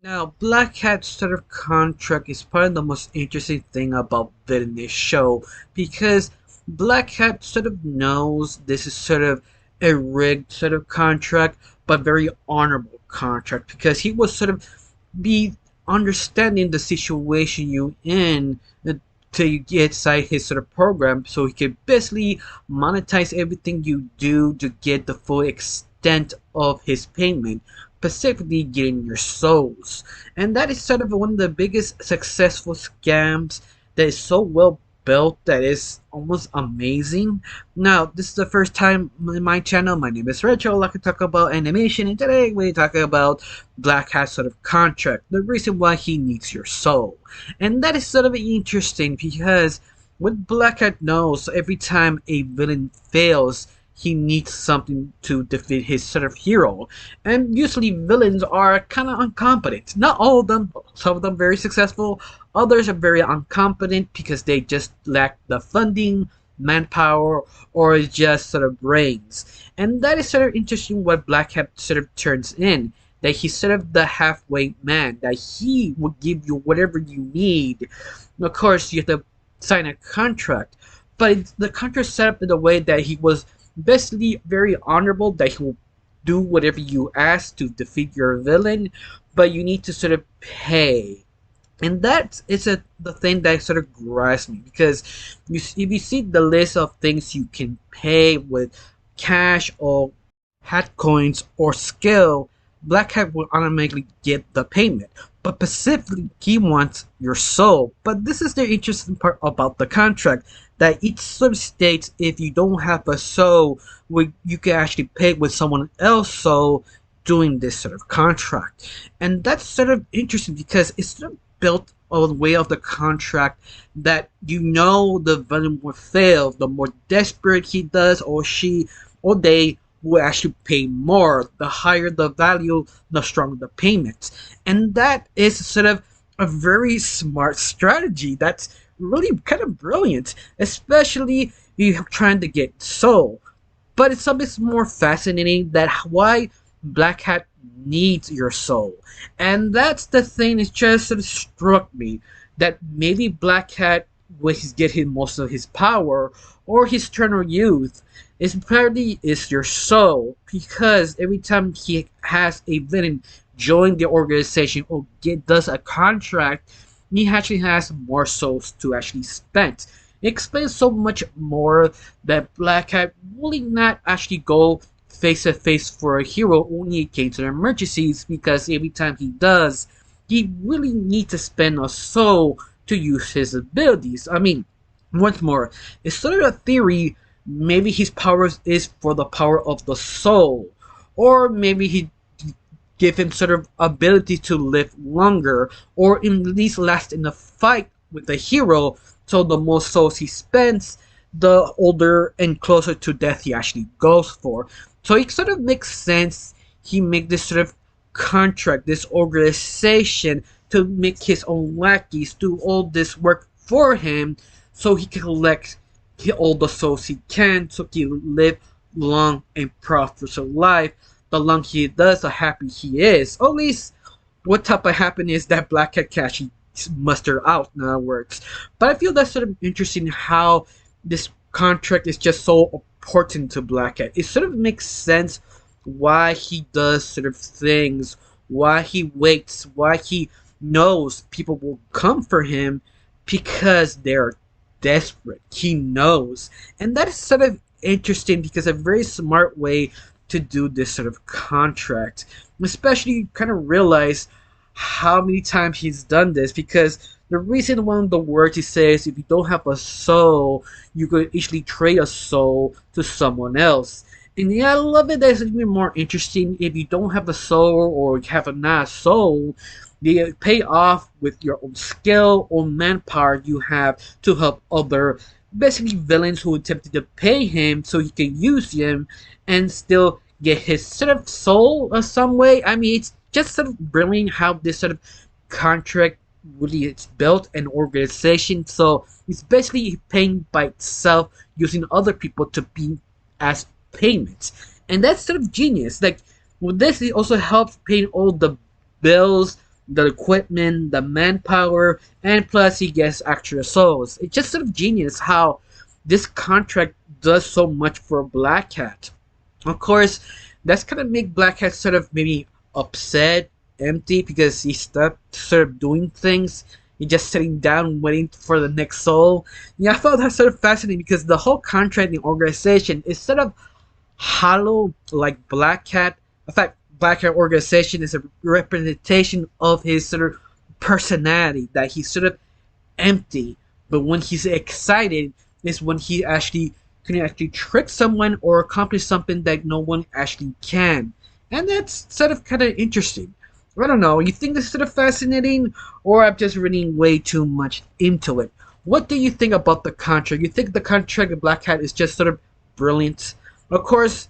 Now, Blackhat sort of contract is probably the most interesting thing about Villainous show because Blackhat sort of knows this is sort of a rigged sort of contract, but very honorable contract because he was sort of be understanding the situation you in to get inside his sort of program so he can basically monetize everything you do to get the full extent of his payment, specifically getting your souls. And that is sort of one of the biggest successful scams that is so well built that is almost amazing. Now, this is the first time in my channel. My name is Rachel. I like to talk about animation, and today we're talking about Blackhat sort of contract, the reason why he needs your soul. And that is sort of interesting because what Blackhat knows, every time a villain fails, he needs something to defeat his sort of hero. And usually villains are kind of incompetent. Not all of them, some of them very successful, others are very incompetent because they just lack the funding, manpower, or just sort of brains. And that is sort of interesting what Blackhat sort of turns in. That he's sort of the halfway man, that he will give you whatever you need. Of course, you have to sign a contract, but the contract set up in a way that he was basically very honorable, that he will do whatever you ask to defeat your villain, but you need to sort of pay. And that is the thing that sort of grabs me because if you see the list of things you can pay with cash or hat coins or skill, Blackhat will automatically get the payment. But specifically, he wants your soul. But this is the interesting part about the contract, that each sort of states if you don't have a soul, you can actually pay with someone else's soul doing this sort of contract. And that's sort of interesting because it's sort of built on the way of the contract that you know the villain will fail the more desperate he does or she or they will actually pay more. The higher the value, the stronger the payment. And that is sort of a very smart strategy that's really kind of brilliant, especially if you're trying to get soul. But it's a bit more fascinating that why Blackhat needs your soul. And that's the thing that just sort of struck me, that maybe Blackhat, where he's getting most of his power or his eternal youth, is probably is your soul, because every time he has a villain join the organization or does a contract, he actually has more souls to actually spend. It explains so much more that Blackhat really not actually go face to face for a hero only in case of emergencies, because every time he does, he really needs to spend a soul to use his abilities. I mean, once more, it's sort of a theory. Maybe his powers is for the power of the soul, or maybe he give him sort of ability to live longer, or at least last in the fight with the hero. So the more souls he spends, the older and closer to death he actually goes for. So it sort of makes sense. He make this sort of contract, this organization, to make his own lackeys do all this work for him, so he can collect all the souls he can, so he live long and prosperous life. The longer he does, the happy he is. Or at least what type of happiness that Blackhat can actually muster out in other words. But I feel that's sort of interesting how this contract is just so important to Blackhat. It sort of makes sense why he does sort of things, why he waits, why he knows people will come for him, because they're desperate. He knows. And that is sort of interesting because a very smart way to do this sort of contract. Especially you kind of realize how many times he's done this, because the reason one of the words he says, if you don't have a soul, you could easily trade a soul to someone else. And yeah, I love it that it's even more interesting. If you don't have a soul or have a not soul, they pay off with your own skill or manpower you have to help other basically villains who attempted to pay him so he can use him and still get his sort of soul or some way. I mean, it's just sort of brilliant how this sort of contract really is built an organization. So it's basically paying by itself using other people to be as payments. And that's sort of genius. Like with this, it also helps paying all the bills, the equipment, the manpower, and plus he gets extra souls. It's just sort of genius how this contract does so much for Blackhat. Of course, that's gonna make Blackhat sort of maybe upset, empty because he stopped sort of doing things. He's just sitting down waiting for the next soul. Yeah, I found that sort of fascinating because the whole contracting organization is sort of hollow like Blackhat. In fact, Blackhat organization is a representation of his sort of personality that he's sort of empty. But when he's excited is when he actually can actually trick someone or accomplish something that no one actually can. And that's sort of kind of interesting. I don't know, you think this is sort of fascinating, or I'm just reading way too much into it? What do you think about the contract? You think the contract of Blackhat is just sort of brilliant? Of course,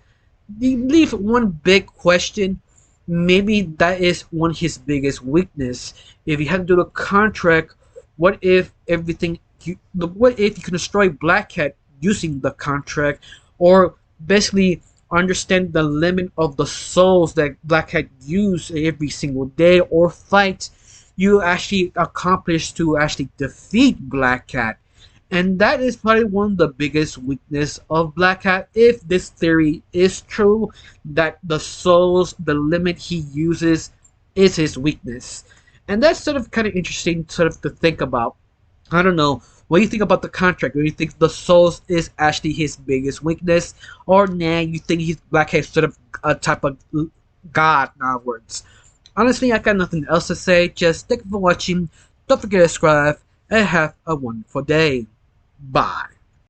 you leave one big question. Maybe that is one of his biggest weakness. If you had to do a contract, what if what if you can destroy Blackhat using the contract, or basically understand the limit of the souls that Blackhat use every single day or fight you actually accomplish to actually defeat Blackhat. And that is probably one of the biggest weakness of Blackhat, if this theory is true, that the souls, the limit he uses, is his weakness. And that's sort of kind of interesting sort of to think about. I don't know. What do you think about the contract? Do you think the souls is actually his biggest weakness? Or nah, you think he's Blackhat sort of a type of god, in other words? Honestly, I got nothing else to say. Just thank you for watching. Don't forget to subscribe and have a wonderful day. Bye.